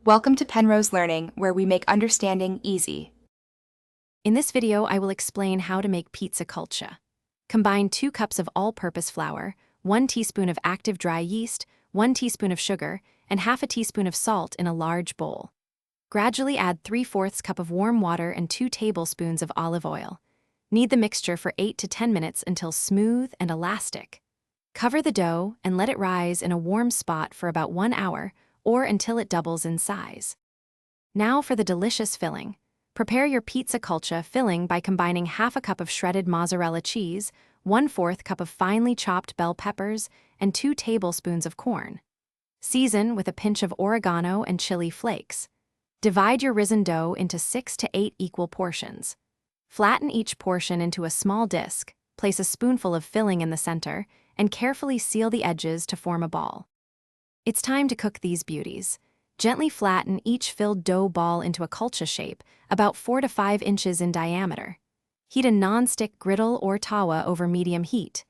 Welcome to Penrose Learning, where we make understanding easy. In this video, I will explain how to make pizza Kulcha. Combine 2 cups of all-purpose flour, 1 teaspoon of active dry yeast, 1 teaspoon of sugar, and half a teaspoon of salt in a large bowl. Gradually add 3/4 cup of warm water and 2 tablespoons of olive oil. Knead the mixture for 8 to 10 minutes until smooth and elastic. Cover the dough and let it rise in a warm spot for about 1 hour or until it doubles in size. Now for the delicious filling. Prepare your pizza Kulcha filling by combining half a cup of shredded mozzarella cheese, 1/4 cup of finely chopped bell peppers, and 2 tablespoons of corn. Season with a pinch of oregano and chili flakes. Divide your risen dough into 6 to 8 equal portions. Flatten each portion into a small disc, place a spoonful of filling in the center, and carefully seal the edges to form a ball. It's time to cook these beauties. Gently flatten each filled dough ball into a Kulcha shape, about 4 to 5 inches in diameter. Heat a non-stick griddle or tawa over medium heat.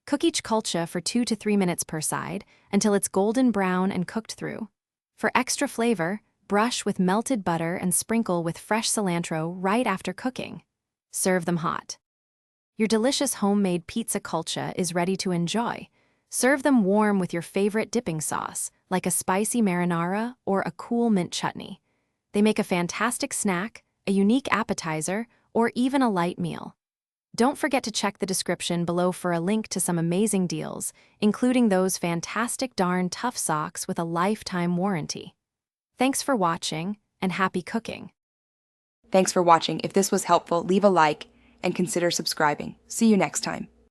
Cook each Kulcha for 2 to 3 minutes per side until it's golden brown and cooked through. For extra flavor, brush with melted butter and sprinkle with fresh cilantro right after cooking. Serve them hot. Your delicious homemade pizza Kulcha is ready to enjoy. Serve them warm with your favorite dipping sauce, like a spicy marinara or a cool mint chutney. They make a fantastic snack, a unique appetizer, or even a light meal. Don't forget to check the description below for a link to some amazing deals, including those fantastic darn tough socks with a lifetime warranty. Thanks for watching, and happy cooking. Thanks for watching. If this was helpful, leave a like and consider subscribing. See you next time.